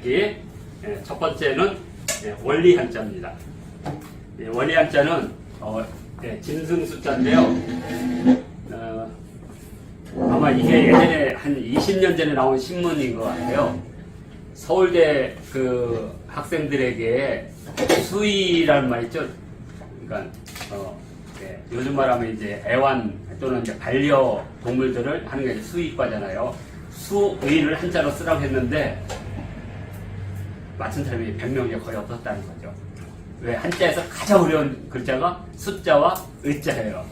읽기. 첫 번째는 원리 한자입니다. 원리 한자는 짐승 숫자인데요. 아마 이게 예전에 한 20년 전에 나온 신문인 것 같아요. 서울대 그 학생들에게 수의라는 말 있죠. 그러니까 요즘 말하면 이제 애완 또는 이제 반려동물들을 하는 게 이제 수의과잖아요. 수의를 한자로 쓰라고 했는데 맞춘 사람이 100명이 거의 없었다는 거죠. 왜? 한자에서 가장 어려운 글자가 숫자와 의자예요.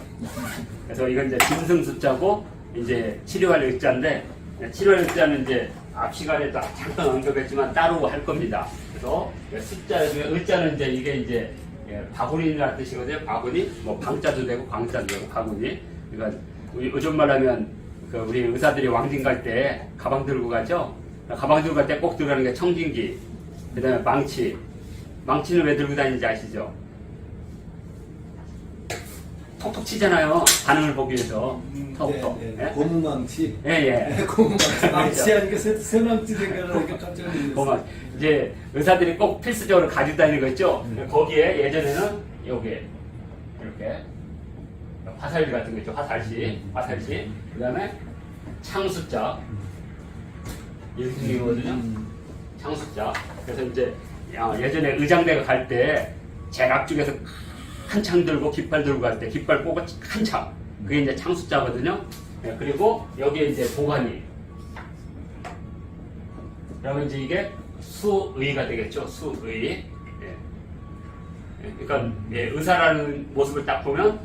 그래서 이건 이제 짐승 숫자고 이제 치료할 의자인데, 치료할 의자는 이제 앞 시간에도 잠깐 언급했지만 따로 할 겁니다. 그래서 의자는 이제 이게 이제 바구니라는 뜻이거든요. 바구니, 뭐 방자도 되고 광자도 되고 바구니. 그러니까 요즘 말하면 그 우리 의사들이 왕진 갈 때 가방 들고 가죠. 가방 들고 갈 때 꼭 들어가는 게 청진기, 그다음에 망치. 망치는 왜 들고 다니는지 아시죠? 톡톡 치잖아요. 반응을 보기 위해서. 톡톡. 네. 고무망치. 예. 고무망치. 망치하는 게 새망치 생각나니까 깜짝 놀랐어요. 이제 의사들이 꼭 필수적으로 가지고 다니는 거 있죠? 거기에 예전에는 여기에 이렇게 화살지 같은 거 있죠? 화살지. 그 다음에 창숫자. 이렇게 생기거든요. 창숫자. 그래서 이제 예전에 의장대가 갈 때 제각 중에서 한 창 들고 깃발 들고 갈 때 깃발 꽂고 한 창. 그게 이제 창숫자거든요. 그리고 여기에 이제 보관이. 그러면 이제 이게 수의가 되겠죠. 수의. 그러니까 의사라는 모습을 딱 보면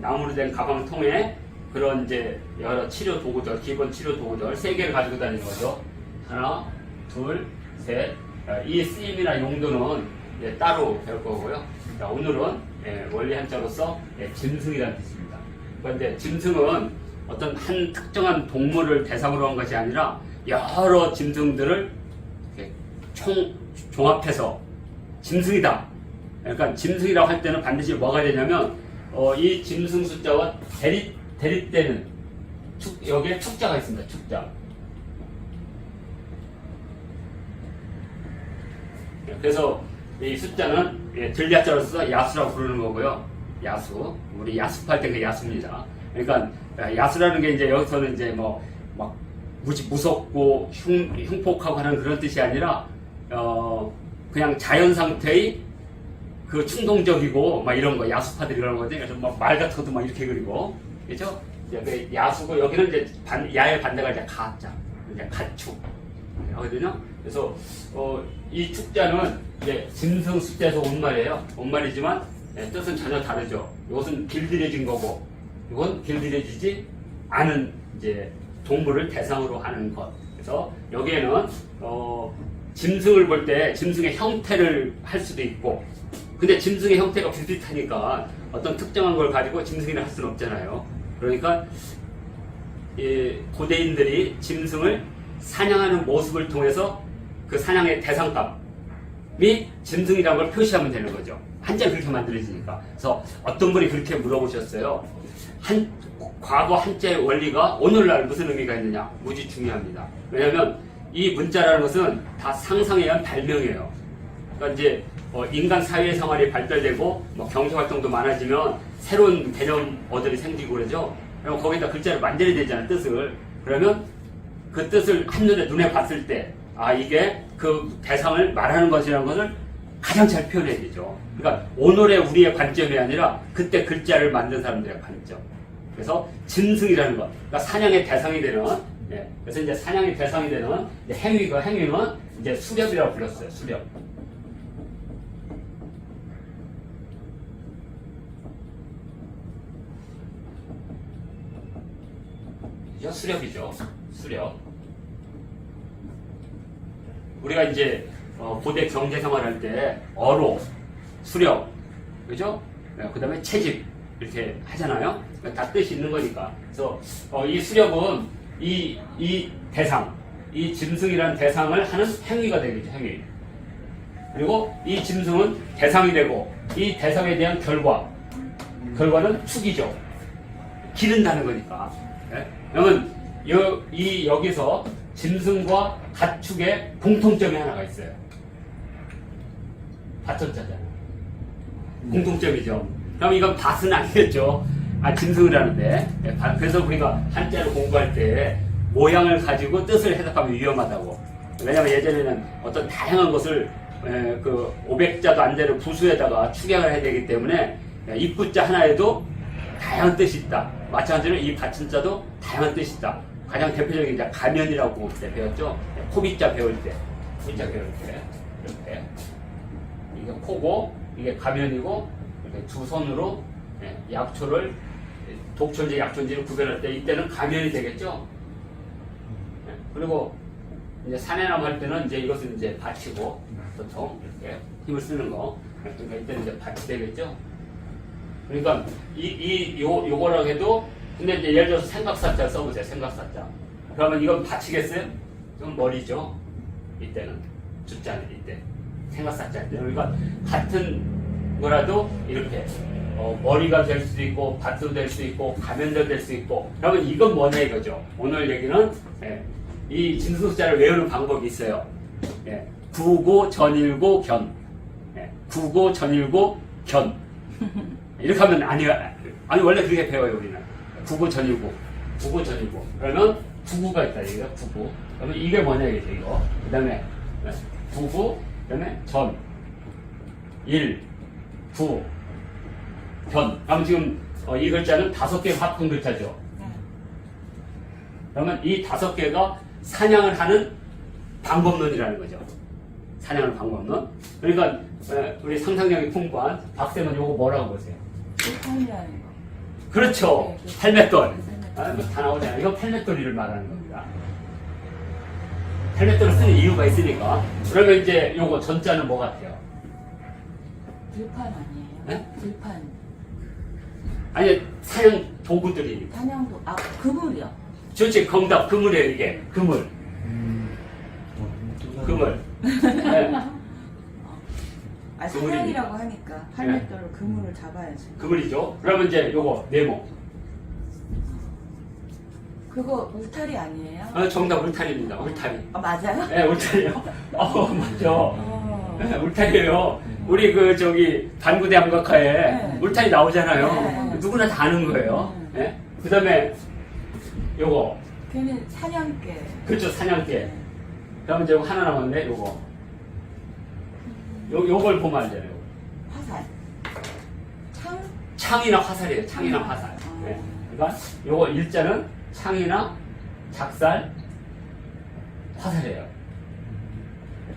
나무로 된 가방통에 그런 이제 여러 치료 도구들, 기본 치료 도구들 3개를 가지고 다니는 거죠. 하나, 둘, 셋. 이 쓰임이나 용도는 따로 배울 거고요. 자, 오늘은 원리 한자로서 짐승이라는 뜻입니다. 그런데 짐승은 어떤 한 특정한 동물을 대상으로 한 것이 아니라 여러 짐승들을 종합해서 짐승이다. 그러니까 짐승이라고 할 때는 반드시 뭐가 되냐면 이 짐승 숫자와 대립되는 여기에 축자가 있습니다. 축자. 그래서 이 숫자는 들야자로 써서 야수라고 부르는 거고요. 야수. 우리 야습할 때 그 야수입니다. 그러니까 야수라는 게 이제 여기서는 이제 뭐 막 무섭고 흉폭하고 하는 그런 뜻이 아니라 그냥 자연 상태의 그 충동적이고 막 이런 거 야수파들이 그러는 거지. 그래서 막 말 같은 것도 막 이렇게 그리고 그렇죠? 이제 야수고 여기는 이제 야의 반대가 이제 가자, 이제 가축 하거든요. 그래서 이 축자는 이제 짐승 숫자에서 온 말이에요. 온 말이지만 뜻은 전혀 다르죠. 이것은 길들여진 거고, 이건 길들여지지 않은 이제 동물을 대상으로 하는 것. 그래서 여기에는 짐승을 볼 때 짐승의 형태를 할 수도 있고, 근데 짐승의 형태가 비슷하니까 어떤 특정한 걸 가지고 짐승이라 할 수는 없잖아요. 그러니까 고대인들이 짐승을 사냥하는 모습을 통해서 그 사냥의 대상감이 짐승이라는 걸 표시하면 되는 거죠. 한자를 그렇게 만들어지니까. 그래서 어떤 분이 그렇게 물어보셨어요. 과거 한자의 원리가 오늘날 무슨 의미가 있느냐? 무지 중요합니다. 왜냐하면 이 문자라는 것은 다 상상에 의한 발명이에요. 그러니까 이제 인간 사회 생활이 발달되고 경제 활동도 많아지면 새로운 개념어들이 생기고 그러죠. 그러면 거기다 글자를 만들어야 되잖아요. 뜻을. 그러면 그 뜻을 한눈에 눈에 봤을 때 이게 그 대상을 말하는 것이라는 것을 가장 잘 표현해야 되죠. 그러니까 오늘의 우리의 관점이 아니라 그때 글자를 만든 사람들의 관점. 그래서 짐승이라는 것, 그러니까 사냥의 대상이 되는, 그래서 이제 사냥의 대상이 되는 행위는 이제 수렵이라고 불렀어요. 수렵. 수렵이죠. 수렵. 우리가 이제 고대 경제 생활할 때 어로, 수렵, 그죠? 그 다음에 채집 이렇게 하잖아요. 다 뜻이 있는 거니까. 그래서 이 수렵은 이 대상, 이 짐승이라는 대상을 하는 행위가 되겠죠. 행위. 그리고 이 짐승은 대상이 되고 이 대상에 대한 결과는 축이죠. 기른다는 거니까. 그러면 여기서 짐승과 가축의 공통점이 하나가 있어요. 밭천자잖아요. 공통점이죠. 그럼 이건 밭은 아니겠죠. 짐승을 하는데. 그래서 우리가 한자를 공부할 때 모양을 가지고 뜻을 해석하면 위험하다고. 왜냐면 예전에는 어떤 다양한 것을 그 500자도 안 되는 부수에다가 축약을 해야 되기 때문에 입구자 하나에도 다양한 뜻이 있다. 마찬가지로 이 받침자도 다양한 뜻이 있다. 가장 대표적인 이제 가면이라고 그때 배웠죠. 코빗자 배울 때, 코빗자 배울 때 이렇게 이게 코고 이게 가면이고 이렇게 두 손으로 약초를 독초인지 약초인지를 구별할 때 이때는 가면이 되겠죠. 그리고 이제 사내나무 할 때는 이제 이것은 이제 밭이고 보통 이렇게 힘을 쓰는 거. 그러니까 이때는 이제 밭이 되겠죠. 그러니까 요거라고 해도 근데 이제 예를 들어서 생각사자 써보세요. 생각사자. 그러면 이건 밭이겠어요? 좀 머리죠. 이때는 숫자는 이때 생각사자. 그러니까 같은 거라도 이렇게 머리가 될 수도 있고 밭도 될 수 있고 가면도 될 수 있고. 그러면 이건 뭐냐 이거죠. 오늘 얘기는 이 짐승숫자를 외우는 방법이 있어요. 구고 전일고 견. 구고 전일고 견. 이렇게 하면 아니 원래 그렇게 배워요 우리는. 구고 전일고. 구고 전일고. 그러면 구구가 있다 이거 구구. 그러면 이게 뭐냐 이거죠 이거. 그 다음에 구구. 그 다음에 전. 일. 구. 견. 그럼 지금 이 글자는 5개 합한 글자죠. 그러면 이 5개가 사냥을 하는 방법론이라는 거죠. 사냥하는 방법론. 그러니까 우리 상상력이 풍부한 박쌤은 요거 뭐라고 보세요? 팔이라는 거. 그렇죠. 네, 팔맷돌. 다 나오잖아요. 이거 팔맷돌이를 말하는 겁니다. 팔맷돌을 쓰는 이유가 있으니까. 그러면 이제 요거 전자는 뭐 같아요? 들판 아니에요? 네? 들판. 아니 사냥 도구들이니까. 사냥도 그물이요. 좋지. 정답. 그물이에요 이게. 그물. 그물. 네. 사냥이라고 하니까 팔맷돌로 그물을 잡아야지. 그물이죠. 그러면 이제 요거 네모. 그거 울타리 아니에요? 정답 울타리입니다. 울타리. 맞아요? 네, 울타리요. 맞죠. 네, 울타리예요. 우리 저기 반구대 암각화에 네. 울타리 나오잖아요. 네. 누구나 다 아는 거예요. 네. 그 다음에 요거. 걔는 사냥개. 그렇죠, 사냥개. 그러면 이제 하나 남았네, 요거. 요걸 보면 알잖아요. 화살. 창? 창이나 화살이에요. 창이나 화살. 네. 그러니까 요거 일자는 창이나 작살, 화살이에요.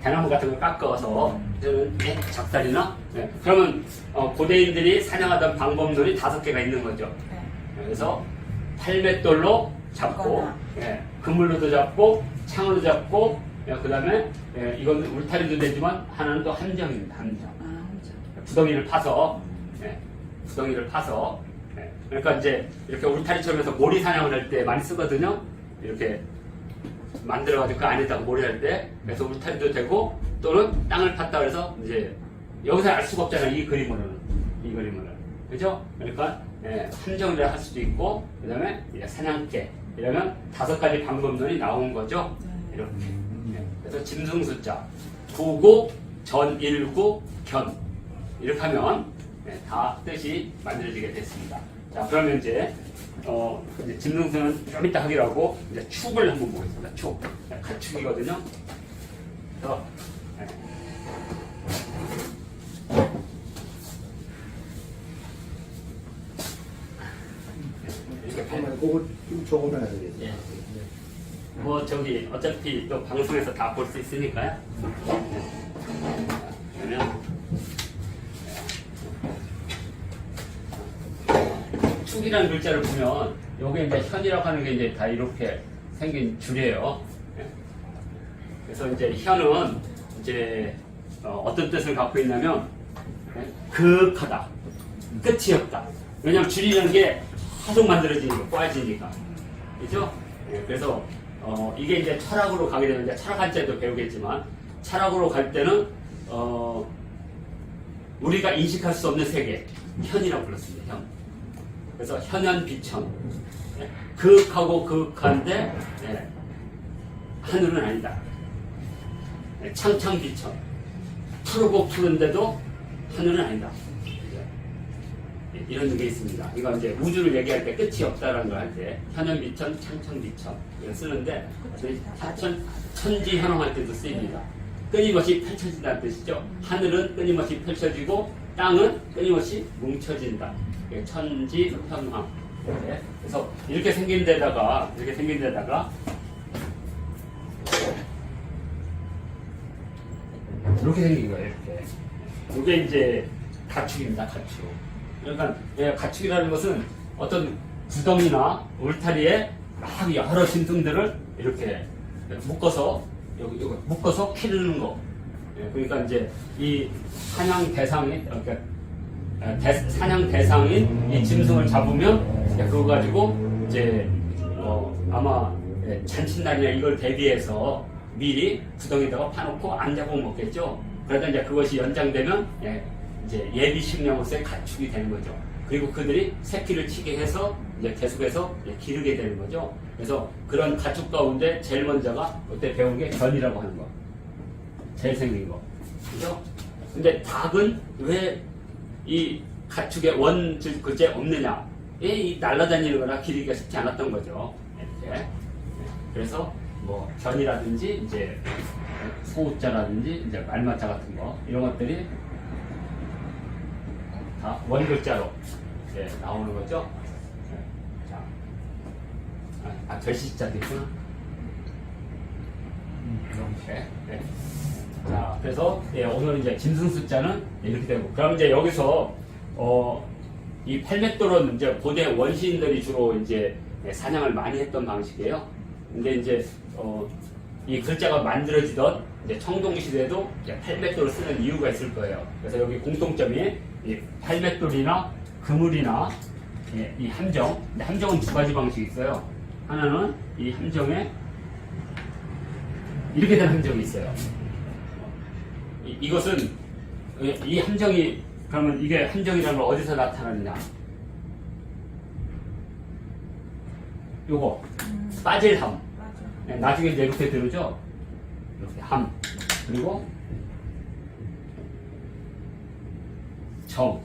대나무 같은 걸 깎아서 저는 작살이나. 네. 그러면 고대인들이 사냥하던 방법론이 5개가 있는 거죠. 네. 그래서 팔맷돌로 잡고, 그물로도 잡고, 창으로 잡고, 그 다음에 이건 울타리도 되지만 하나는 또 함정입니다. 함정. 구덩이를 파서, 구덩이를 파서. 그러니까 이제 이렇게 울타리처럼 해서 모리 사냥을 할 때 많이 쓰거든요. 이렇게 만들어가지고 그 안에다가 모리 할 때. 그래서 울타리도 되고 또는 땅을 팠다 그래서 이제 여기서 알 수가 없잖아요. 이 그림으로는. 이 그림으로는. 그죠? 그러니까 함정이라 할 수도 있고 그 다음에 사냥개. 이러면 5가지 방법론이 나온 거죠. 이렇게. 그래서 짐승숫자 구고 전일구 견 이렇게 하면 다 뜻이 만들어지게 됐습니다. 자 그러면 이제 짐승수는 좀 이따 하기로 하고 이제 축을 한번 보겠습니다. 축 가축이거든요. 그래서 잠깐만, 그거 좀 적어놔야 되겠네. 뭐 저기 어차피 또 방송에서 다 볼 수 있으니까요. 그러면 축이라는 글자를 보면 요게 이제 현이라고 하는 게 이제 다 이렇게 생긴 줄이에요. 그래서 이제 현은 이제 어떤 뜻을 갖고 있냐면 극하다, 끝이 없다. 왜냐면 줄이라는 게 계속 만들어지니까, 꼬아지니까, 그죠? 그래서 이게 이제 철학으로 가게 되면 이제 철학 한자에도 배우겠지만 철학으로 갈 때는 우리가 인식할 수 없는 세계, 현이라고 불렀습니다. 현. 그래서 현현 비천. 극하고 극한데 하늘은 아니다. 창창비천. 푸르고 푸른데도 하늘은 아니다. 이런 게 있습니다. 이거 이제 우주를 얘기할 때 끝이 없다라는 걸 할 때 현현비천, 창창비천 이걸 쓰는데 천지현황할 때도 쓰입니다. 끊임없이 펼쳐진다는 뜻이죠. 하늘은 끊임없이 펼쳐지고 땅은 끊임없이 뭉쳐진다. 천지현황. 그래서 이렇게 생긴 데다가 이렇게 생긴 거예요. 이렇게. 이게 이제 가축입니다. 가축. 그러니까 가축이라는 것은 어떤 구덩이나 울타리에 막 여러 짐승들을 이렇게 묶어서 여기 묶어서 키르는 거. 그러니까 이제 이 사냥 대상인 사냥 대상인 이 짐승을 잡으면 그거 가지고 이제 아마 잔칫날이나 이걸 대비해서 미리 구덩이에다가 파놓고 안 잡으면 먹겠죠. 그러다 이제 그것이 연장되면 이제 예비 식량으로서의 가축이 되는 거죠. 그리고 그들이 새끼를 치게 해서 이제 계속해서 기르게 되는 거죠. 그래서 그런 가축 가운데 제일 먼저가 그때 배운 게 견이라고 하는 거. 제일 생긴 거. 그죠? 근데 닭은 왜 이 가축의 원글제 없느냐? 이 날아다니는 거나 기르기가 쉽지 않았던 거죠. 이렇게. 그래서 뭐 견이라든지 이제 소자라든지 이제 말마자 같은 거 이런 것들이 다 원글자로 나오는 거죠. 자, 결시자도 있구나. 이렇게. 네. 자, 그래서 오늘 이제 짐승 숫자는 이렇게 되고, 그럼 이제 여기서 이 팔맥돌은 이제 고대 원시인들이 주로 이제 사냥을 많이 했던 방식이에요. 근데 이제 이 글자가 만들어지던 이제 청동 시대에도 팔맥돌을 쓰는 이유가 있을 거예요. 그래서 여기 공통점이 이 팔맥돌이나 그물이나 이 함정. 근데 함정은 두 가지 방식이 있어요. 하나는 이 함정에 이렇게 된 함정이 있어요. 이것은 이 함정이 그러면 이게 함정이라는 걸 어디서 나타나느냐? 요거 빠질 함. 나중에 이제 이렇게 들으죠. 이렇게 함. 그리고 정.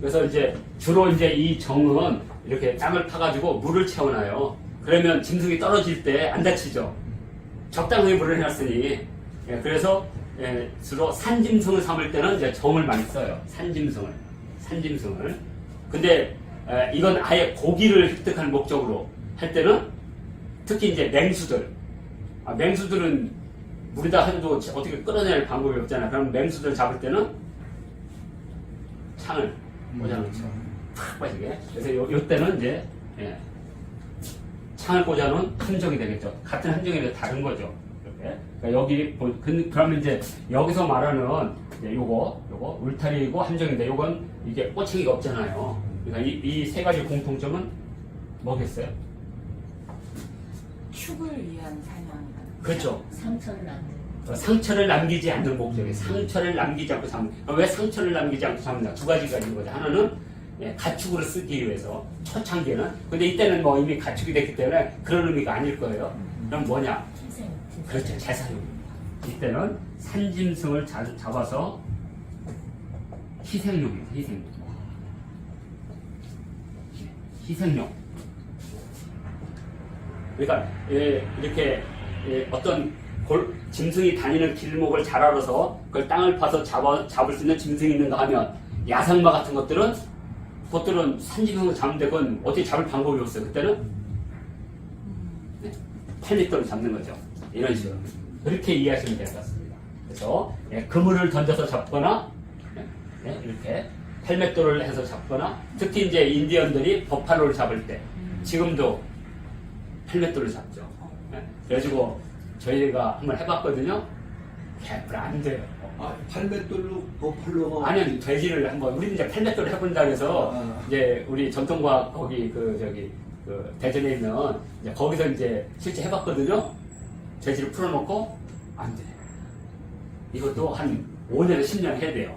그래서 이제 주로 이제 이 정은 이렇게 땅을 파가지고 물을 채워놔요. 그러면 짐승이 떨어질 때 안 다치죠. 적당히 물을 해놨으니. 그래서 주로 산짐승을 삼을 때는 이제 정을 많이 써요. 산짐승을. 근데 이건 아예 고기를 획득할 목적으로 할 때는 특히 이제 맹수들. 맹수들은 물에다 해도 어떻게 끌어낼 방법이 없잖아. 그럼 맹수들 잡을 때는 창을 꽂아놓죠. 팍 빠지게. 그래서 요 때는 이제 창을 꽂아놓은 함정이 되겠죠. 같은 함정인데 다른 거죠. 이렇게. 그러니까 여기 그러면 이제 여기서 말하는 이제 요거 울타리이고 함정인데 요건 이게 꼬챙이가 없잖아요. 그러니까 이 세 가지 공통점은 뭐겠어요? 축을 위한 사냥이다. 그렇죠. 상처를 남기지 않는 목적이 상처를 남기지 않고 잡는. 왜 상처를 남기지 않고 잡느냐? 두 가지가 있는 거죠. 하나는 가축으로 쓰기 위해서 초창기에는. 근데 이때는 뭐 이미 가축이 됐기 때문에 그런 의미가 아닐 거예요. 그럼 뭐냐? 그렇죠. 재사용입니다. 이때는 산짐승을 잡아서 희생용입니다. 희생용. 그러니까 이렇게 어떤 짐승이 다니는 길목을 잘 알아서 그걸 땅을 파서 잡을 수 있는 짐승이 있는가 하면 야생마 같은 것들은 산짐승을 잡는데 그건 어떻게 잡을 방법이 없어요. 그때는 팔미돌을 잡는 거죠. 이런 식으로. 그렇게 이해하시면 될 것 같습니다. 그래서 그물을 던져서 잡거나 이렇게 팔맷돌을 해서 잡거나 특히 이제 인디언들이 버팔로를 잡을 때 지금도 팔맷돌을 잡죠. 그래가지고 저희가 한번 해봤거든요. 개뿔 안 돼요. 팔맷돌로 버팔로가 아니 돼지를 한번 우리 이제 팔맷돌을 해본다 그래서 이제 우리 전통과학 거기 그 대전에 있는 이제 거기서 이제 실제 해봤거든요. 돼지를 풀어놓고 안 돼. 이것도 한 5년에 10년 해야 돼요.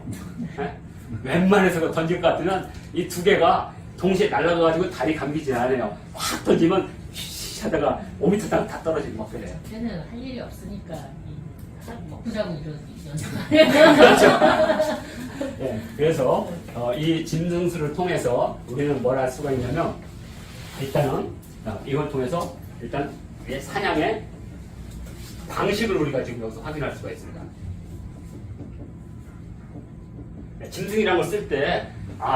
웬만해서 던질 것 같으면 이 두 개가 동시에 날아가가지고 다리 감기진 않아요. 확 던지면 하다가 5m 다 떨어지고 막 그래요. 걔는 할 일이 없으니까 먹고 자고 이런 연습. 그렇죠. 예, 그래서 이 짐승수를 통해서 우리는 뭘 할 수가 있냐면 일단은 이걸 통해서 일단 이 사냥의 방식을 우리가 지금 여기서 확인할 수가 있습니다. 짐승이라는 걸 쓸 때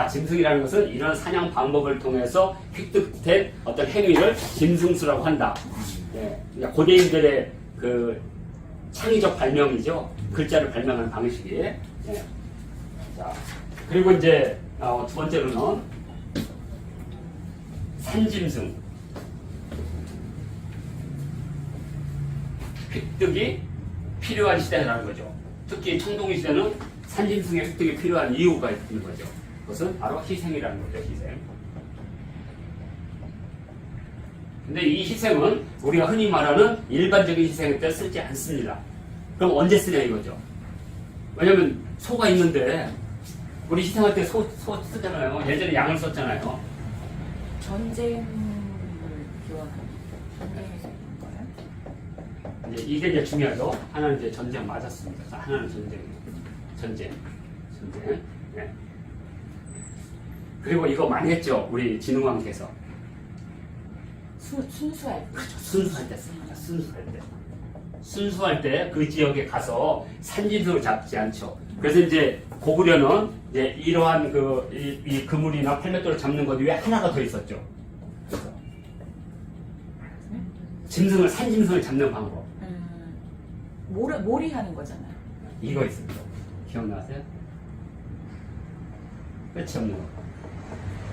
짐승이라는 것은 이런 사냥 방법을 통해서 획득된 어떤 행위를 짐승수라고 한다. 예, 그러니까 고대인들의 그 창의적 발명이죠. 글자를 발명하는 방식이. 예. 자, 그리고 이제 두 번째로는 산짐승. 획득이 필요한 시대라는 거죠. 특히 청동기 시대는 산짐승의 획득이 필요한 이유가 있는 거죠. 그것은 바로 희생이라는 거죠. 희생. 근데 이 희생은 우리가 흔히 말하는 일반적인 희생일 때 쓰지 않습니다. 그럼 언제 쓰냐 이거죠. 왜냐면 소가 있는데 우리 희생할 때 소 쓰잖아요. 예전에 양을 썼잖아요. 전쟁을 기원하는 전쟁에서 있는 거예요? 이제 이게 이제 중요하죠. 하나는 이제 전쟁 맞았습니다. 하나는 전쟁. 네. 그리고 이거 많이 했죠. 우리 진흥왕께서. 순수할 때. 그렇죠. 순수할 때 씁니다. 순수할 때 그 지역에 가서 산짐승을 잡지 않죠. 그래서 이제 고구려는 이제 이러한 이 그물이나 팔맷돌을 잡는 것 위에 하나가 더 있었죠. 그래서 산짐승을 잡는 방법. 몰이 하는 거잖아요. 이거 있습니다. 기억나세요? 끝이 없는 거.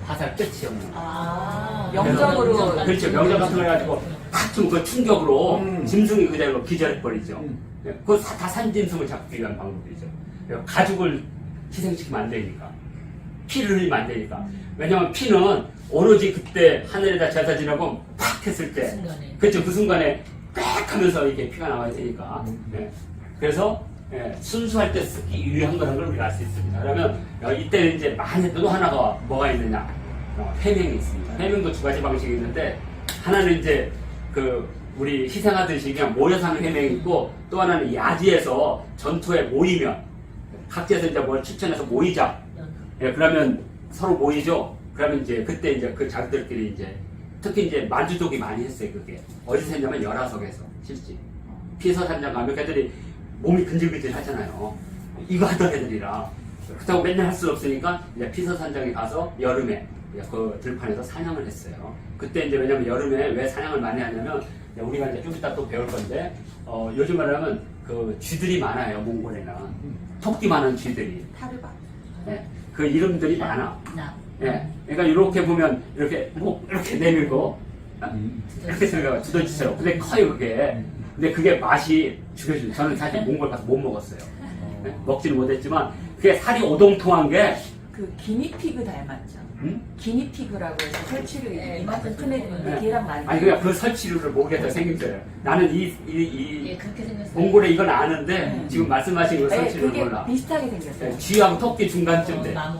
화살 끝이 없는 거. 명적으로. 그렇죠. 명적 같은 거 해가지고 탁 그 충격으로 짐승이 그대로 기절해버리죠. 그거 다 산짐승을 잡기 위한 방법이죠. 가죽을 희생시키면 안 되니까. 피를 흘리면 안 되니까. 왜냐면 피는 오로지 그때 하늘에다 제사 지나고 팍 했을 때. 순간에. 그렇죠. 그 순간에 빽 하면서 이렇게 피가 나와야 되니까. 그래서 순수할 때 쓰기 유리한 거라는 걸 우리가 알 수 있습니다. 그러면 이때는 이제 많이 또 하나가 뭐가 있느냐. 회명이 있습니다. 회명도 두 가지 방식이 있는데 하나는 이제 우리 희생하듯이 그냥 모여서 하는 회명이 있고 또 하나는 야지에서 전투에 모이면 각지에서 이제 뭘 추천해서 모이자. 그러면 서로 모이죠. 그러면 이제 그때 이제 그 자기들끼리 이제 특히 이제 만주족이 많이 했어요. 그게 어디서 했냐면 열화석에서 실제 피서 산장 가면 걔들이 몸이 근질근질 하잖아요. 이거 하던 애들이라 그렇다고 맨날 할 수 없으니까 이제 피서 산장에 가서 여름에 그 들판에서 사냥을 했어요. 그때 이제 왜냐면 여름에 왜 사냥을 많이 하냐면 우리가 이제 좀 이따 또 배울 건데 요즘 말하면 그 쥐들이 많아요. 몽골에는 토끼 많은 쥐들이. 타르바. 그 이름들이 많아. 그러니까 이렇게 보면 이렇게 이렇게 내밀고 이렇게 생각하면 두더지처럼. 근데 커요 그게. 근데 그게 맛이 죽여주는. 저는 사실 몽골 가서 못 먹었어요. 먹지는 못했지만 그게 살이 오동통한 게. 그 기니피그 닮았죠. 기니피그라고 해서 설치를 이만큼 큰 애들인데 네. 걔랑 많이. 아니 그냥 그 설치류를 모르겠다 생겼어요. 나는 그렇게 생겼어요. 몽골에 이건 아는데 지금 말씀하신 그 설치를 그게 몰라. 비슷하게 생겼어요. 쥐하고 토끼 중간쯤 돼. 나무.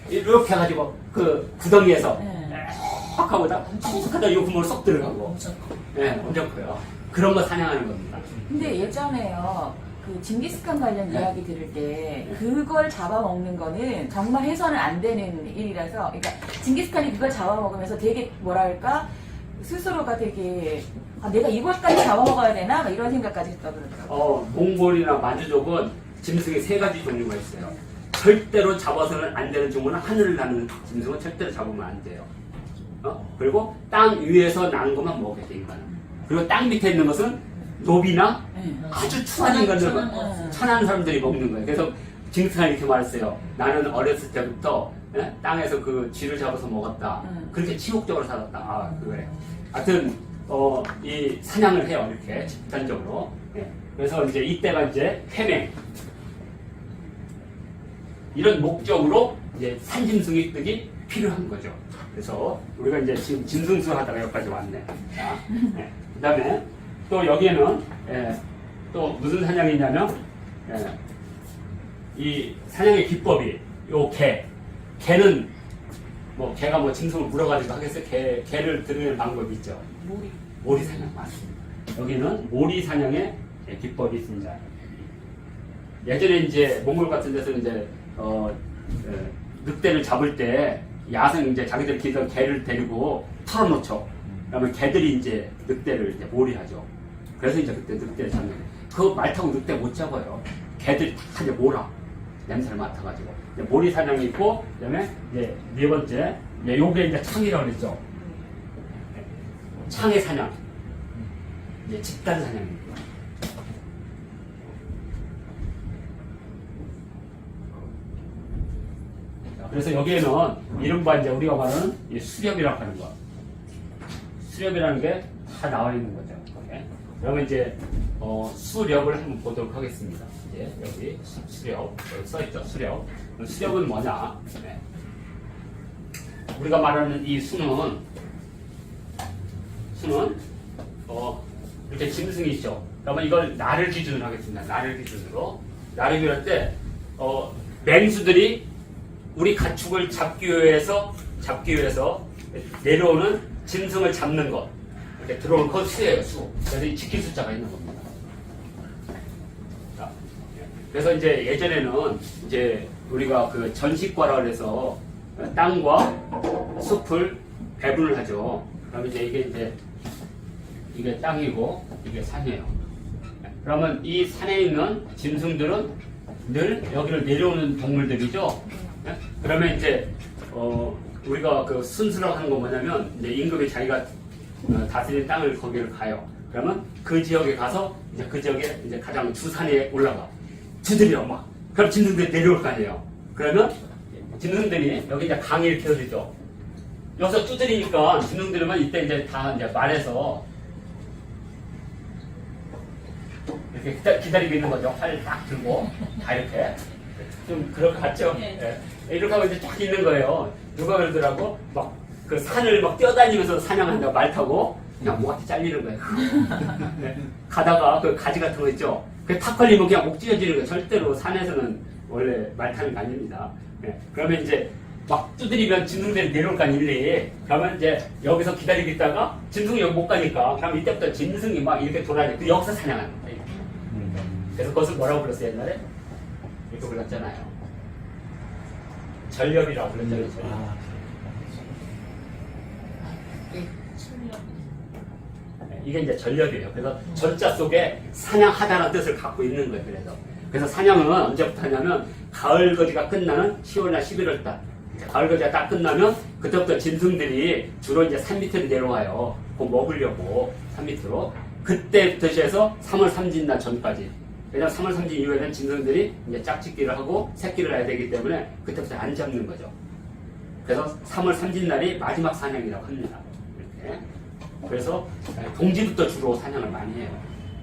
이렇게 해가지고 그 구덩이에서 네. 팍 하고 툭하다 이 구멍으로 쏙 들어가고. 엄청 커. 엄청 커요. 그런 거 사냥하는 겁니다. 근데 예전에요. 그 징기스칸 관련 이야기 들을 때 그걸 잡아먹는 거는 정말 해서는 안 되는 일이라서, 그러니까 징기스칸이 그걸 잡아먹으면서 되게 뭐랄까 스스로가 되게 내가 이것까지 잡아먹어야 되나 막 이런 생각까지 했다 그러더라고요. 몽골이나 만주족은 짐승이 3가지 종류가 있어요. 절대로 잡아서는 안 되는 종류는 하늘을 나는 짐승은 절대로 잡으면 안 돼요. 그리고 땅 위에서 난 것만 먹게 돼 인간은. 그리고 땅 밑에 있는 것은 노비나 아주 추한 인간들, 천한 사람들이 먹는 거예요. 그래서 징크스칸이 이렇게 말했어요. 나는 어렸을 때부터 땅에서 그 쥐를 잡아서 먹었다. 그렇게 치욕적으로 살았다. 그거예요. 하여튼 이 사냥을 해요. 이렇게 집단적으로. 그래서 이제 이때가 이제 회맹. 이런 목적으로 이제 산짐승 획득이 필요한 거죠. 그래서 우리가 이제 지금 짐승수 하다가 여기까지 왔네. 그 다음에 또 여기에는 또 무슨 사냥이 있냐면 이 사냥의 기법이 요 개는 뭐 개가 뭐 짐승을 물어가지고 하겠어요? 개를 드러내는 방법이 있죠. 모리 사냥 맞습니다. 여기는 모리 사냥의 기법이 있습니다. 예전에 이제 몽골 같은 데서는 이제 늑대를 잡을 때 야생 이제 자기들 기던 개를 데리고 풀어놓죠. 그러면 개들이 이제 늑대를 이제 몰이하죠. 그래서 이제 그때 늑대 잡는 그 말 타고 늑대 못 잡아요. 개들이 다 이제 몰아 냄새를 맡아가지고 이제 모리 사냥이 있고 그다음에 이제 네 번째 요게 이제 창이라고 그랬죠. 창의 사냥 이제 집단 사냥입니다. 그래서 여기에는 이른바 이제 우리가 말하는 이 수렵이라고 하는 거. 수렵이라는 게 다 나와 있는 거죠. 네. 그러면 이제 수렵을 한번 보도록 하겠습니다. 이제 여기 수렵 여기 써있죠. 수렵. 수렵은 뭐냐? 네. 우리가 말하는 이 수는 이렇게 짐승이 있죠. 그러면 이걸 나를 기준으로 하겠습니다. 나를 기준으로 할 때 맹수들이 우리 가축을 잡기 위해서 내려오는 짐승을 잡는 것 이렇게 들어오는 건 수예요. 수. 그래서 이 지킬 숫자가 있는 겁니다. 자, 그래서 이제 예전에는 이제 우리가 그 전식과라 해서 땅과 숲을 배분을 하죠. 그러면 이제 이게 땅이고 이게 산이에요. 그러면 이 산에 있는 짐승들은 늘 여기를 내려오는 동물들이죠. 그러면 이제 우리가 그 순수라고 하는 건 뭐냐면 이제 임금이 자기가 다스리는 땅을 거기를 가요. 그러면 그 지역에 가서 이제 그 지역에 이제 가장 주산에 올라가 두드려 막. 그럼 짐승들이 내려올 거 아니에요. 그러면 짐승들이 여기 이제 강이 이렇게 흐르죠. 여기서 두드리니까 짐승들은 이때 이제 다 이제 말해서 이렇게 기다리고 있는 거죠. 활 딱 들고 다 이렇게 좀 그럴 것 같죠? 네. 이렇게 하고 이제 딱 있는 거예요. 누가 그러더라고 막 그 산을 막 뛰어다니면서 사냥한다고 말 타고 그냥 목한테 잘리는 거예요. 네. 가다가 그 가지 같은 거 있죠. 그게 탁 걸리면 그냥 목 찢어지는 거예요. 절대로 산에서는 원래 말 타는 거 아닙니다. 네. 그러면 이제 막 두드리면 짐승들이 내려올 거 아니래. 그러면 이제 여기서 기다리고 있다가 짐승이 여기 못 가니까 그럼 이때부터 짐승이 막 이렇게 돌아다니고 그 여기서 사냥하는 거예요. 그래서 그것을 뭐라고 불렀어요 옛날에? 이렇게 불렀잖아요. 전렵이라고 불렀잖아요. 전렵. 이게 이제 전렵이에요. 그래서 전자 속에 사냥하다는 뜻을 갖고 있는 거예요. 그래서 사냥은 언제부터 하냐면 가을거지가 끝나는 10월날 11월달. 가을거지가 딱 끝나면 그때부터 짐승들이 주로 이제 산 밑으로 내려와요. 그거 먹으려고 산 밑으로. 그때부터 시작해서 3월 3진날 전까지. 왜냐면 3월 3진 이후에는 짐승들이 이제 짝짓기를 하고 새끼를 해야 되기 때문에 그때부터 안 잡는 거죠. 그래서 3월 3진 날이 마지막 사냥이라고 합니다. 이렇게. 그래서 동지부터 주로 사냥을 많이 해요.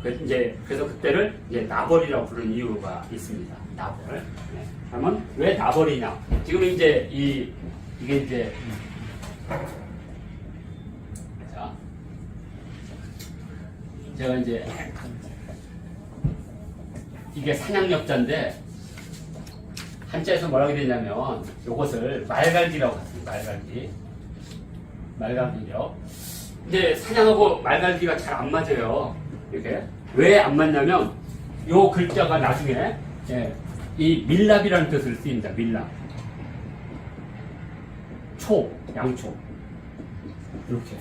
그래서 그때를 이제 나벌이라고 부르는 이유가 있습니다. 나벌. 네. 그러면 왜 나벌이냐? 지금 이제 이게 이제 자, 제가 이제 이게 사냥엽자인데 한자에서 뭐라고 되냐면 이것을 말갈기라고 합니다. 말갈기요. 근데 사냥하고 말갈기가 잘 안 맞아요. 이렇게 왜 안 맞냐면 요 글자가 나중에 이 밀랍이라는 뜻을 쓰입니다. 밀랍. 양초 이렇게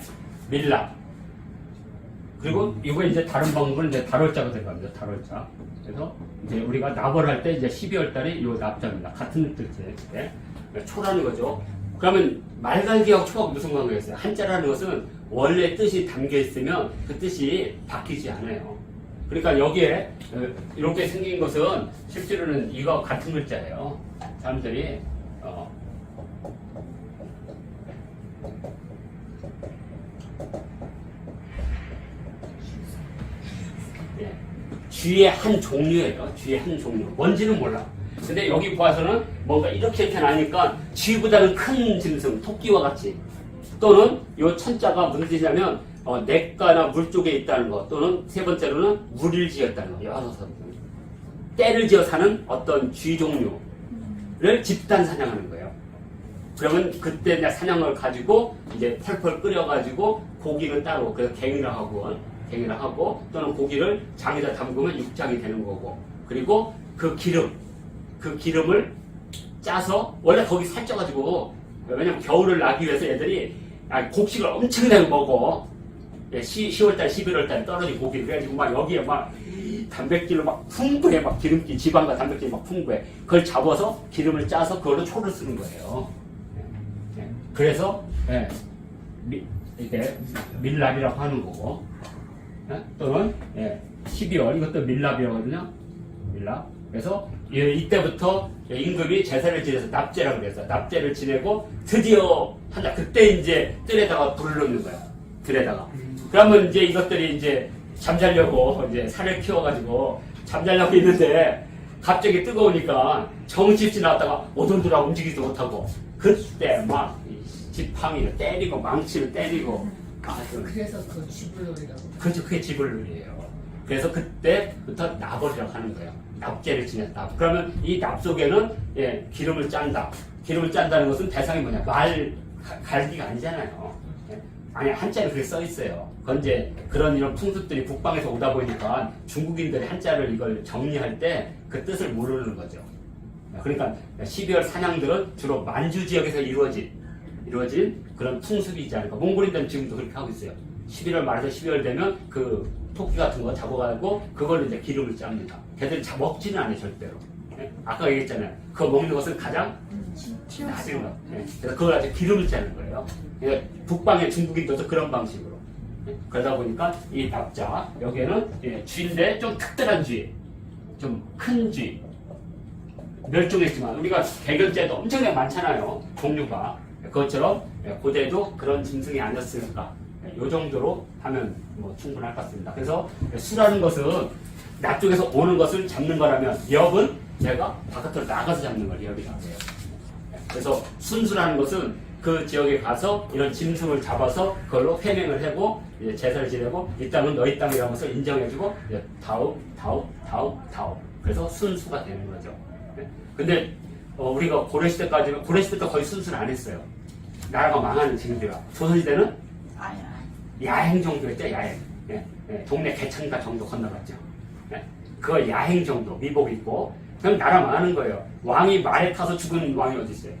밀랍. 그리고 이거 이제 다른 방법은 이제 달월자가 들어갑니다. 달월자. 그래서 이제 우리가 납월할 때 이제 12월 달이 요 납자입니다. 같은 뜻이에요. 초라는 거죠. 그러면 말갈기하고 초하고 무슨 관계가 있어요? 한자라는 것은 원래 뜻이 담겨 있으면 그 뜻이 바뀌지 않아요. 그러니까 여기에 이렇게 생긴 것은 실제로는 이거 같은 글자예요. 사람들이 쥐의 한 종류예요. 쥐의 한 종류. 뭔지는 몰라. 근데 여기 보아서는 뭔가 이렇게 나니까 쥐보다는 큰 짐승, 토끼와 같이. 또는 이 천자가 무슨 뜻이냐면 냇가나 물 쪽에 있다는 것. 또는 세 번째로는 물을 지었다는 것. 여섯 때를 지어 사는 어떤 쥐 종류를 집단 사냥하는 거예요. 그러면 그때 이제 사냥을 가지고 이제 펄펄 끓여가지고 고기는 따로 그래서 갱이라 하고 또는 고기를 장에다 담그면 육장이 되는 거고 그리고 그 기름을 짜서 원래 거기 살쪄가지고 왜냐면 겨울을 나기 위해서 애들이 곡식을 엄청나게 먹어. 10월달, 11월달 떨어진 고기를 그래가지고 막 여기에 막 단백질로 막 풍부해 막 기름기 지방과 단백질이 막 풍부해. 그걸 잡아서 기름을 짜서 그걸로 초를 쓰는 거예요. 그래서 이게 밀랍이라고 하는 거고 또는 12월 이것도 밀랍이거든요. 밀랍. 그래서 이때부터 임금이 제사를 지내서 납제라고 그래서 납제를 지내고 드디어 한다. 그때 이제 뜰에다가 불을 넣는 거야. 들에다가. 그러면 이제 이것들이 이제 잠자려고 이제 살을 키워가지고 잠자려고 있는데 갑자기 뜨거우니까 정신없이 나왔다가 오돌돌아 움직이지도 못하고 그때 막 지팡이를 때리고 망치를 때리고 그래서 그 쥐불놀이라고. 그렇죠. 그게 지불놀이에요. 그래서 그때부터 납월이라고 하는 거예요. 납제를 지냈다. 그러면 이 납 속에는 기름을 짠다. 기름을 짠다는 것은 대상이 뭐냐? 갈기가 아니잖아요. 아니 한자로 그렇게 써 있어요. 그건 이제 그런 이런 풍습들이 북방에서 오다 보니까 중국인들이 한자를 이걸 정리할 때 그 뜻을 모르는 거죠. 그러니까 12월 사냥들은 주로 만주 지역에서 이루어진 그런 풍습이 있지 않을까. 몽골인들은 지금도 그렇게 하고 있어요. 11월 말에서 12월 되면 그 토끼 같은 거 잡아가지고 그걸로 이제 기름을 짭니다. 걔들이 먹지는 않아요 절대로. 아까 얘기했잖아요. 그거 먹는 것은 가장 낮은 거. 그래서 그걸 아주 기름을 짜는 거예요. 그러니까 북방의 중국인들도 그런 방식으로. 그러다 보니까 이 납자 여기에는 쥐인데 좀 특별한 쥐, 좀 큰 쥐. 멸종했지만 우리가 개견죄도 엄청나게 많잖아요. 종류가. 그것처럼 고대도 그런 짐승이 아니었을까. 이 정도로 하면 뭐 충분할 것 같습니다. 그래서 수라는 것은 나 쪽에서 오는 것을 잡는 거라면 엽은 제가 바깥으로 나가서 잡는 걸 엽이라고 해요. 그래서 순수라는 것은 그 지역에 가서 이런 짐승을 잡아서 그걸로 회맹을 하고 이제 제사를 지내고 이 땅은 너희 땅이라는 것을 인정해주고 다우. 그래서 순수가 되는 거죠. 근데 우리가 고려시대도 거의 순수는 안 했어요. 나라가 망하는 지금들아. 조선시대는 야행 정도였죠. 야행. 동네 개천가 정도 건너갔죠. 그거 야행 정도 미복 입고 그냥 나라 망하는 거예요. 왕이 말에 타서 죽은 왕이 어디 있어요.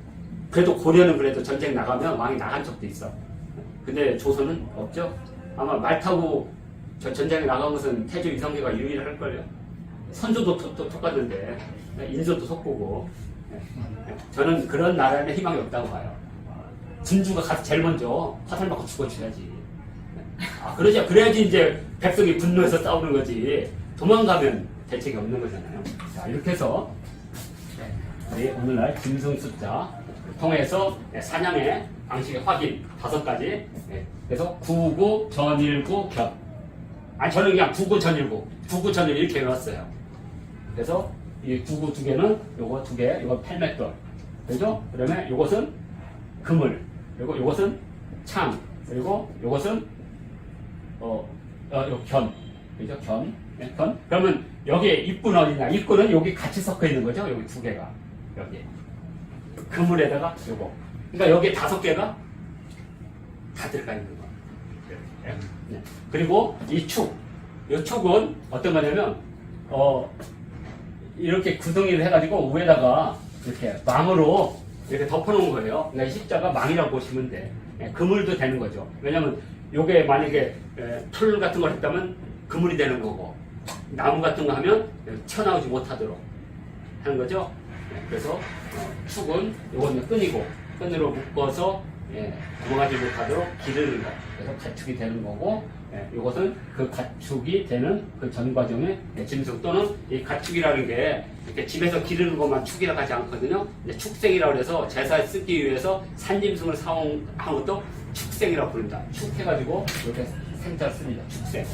그래도 고려는 그래도 전쟁 나가면 왕이 나간 적도 있어. 근데 조선은 없죠. 아마 말 타고 전쟁에 나간 것은 태조 이성계가 유일할걸요. 선조도 똑같은데 인조도 속보고. 저는 그런 나라에는 희망이 없다고 봐요. 진주가 가서 제일 먼저 화살 맞고 죽어줘야지. 그러죠. 그래야지 이제 백성이 분노해서 싸우는 거지. 도망가면 대책이 없는 거잖아요. 자, 이렇게 해서 우리 오늘날 짐승 숫자 통해서 사냥의 방식의 확인 5가지. 그래서 99, 전일구, 견. 저는 그냥 99, 전일구, 99, 전일 이렇게 해놨어요. 그래서 이 99 두 개는 요거 2개, 이거 펠맷돌. 그죠? 그러면 요것은 그물, 그리고 요것은 창, 그리고 요것은 요 견. 그죠? 견. 견. 그러면 여기에 입구는 어디냐? 입구는 여기 같이 섞여 있는 거죠? 여기 2개가. 여기. 그물에다가 요거. 그러니까 여기에 5개가 다 들어가 있는 거. 네. 그리고 이 축. 이 축은 어떤 거냐면, 이렇게 구덩이를 해가지고 위에다가 이렇게 망으로 이렇게 덮어놓은 거예요. 그러니까 십자가 망이라고 보시면 돼. 그물도 되는 거죠. 왜냐면 요게 만약에 풀 같은 걸 했다면 그물이 되는 거고, 나무 같은 거 하면 튀어나오지 못하도록 하는 거죠. 그래서 축은 요건 끈으로 묶어서 넘어가지 못하도록 기르는 거. 그래서 가축이 되는 거고, 이것은 그 가축이 되는 그 전 과정의 짐승 또는 이 가축이라는 게 이렇게 집에서 기르는 것만 축이라고 하지 않거든요. 축생이라고 해서 제사에 쓰기 위해서 산짐승을 사용한 것도 축생이라고 부른다. 축해가지고 이렇게 생자를 씁니다. 축생.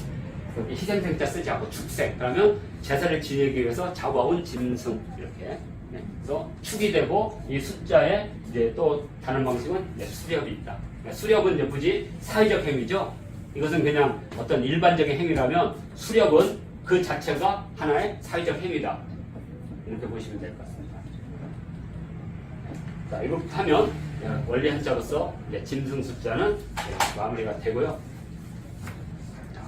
그렇게 희생생자 쓰지 않고 축생. 그러면 제사를 지내기 위해서 잡아온 짐승 이렇게. 그래서 축이 되고 이 숫자에 이제 또 다른 방식은 수렵이 있다. 수렵은 이제 굳이 사회적 행위죠. 이것은 그냥 어떤 일반적인 행위라면 수렵은 그 자체가 하나의 사회적 행위다. 이렇게 보시면 될 것 같습니다. 자, 이렇게 하면 원리 한자로서 이제 짐승 숫자는 마무리가 되고요.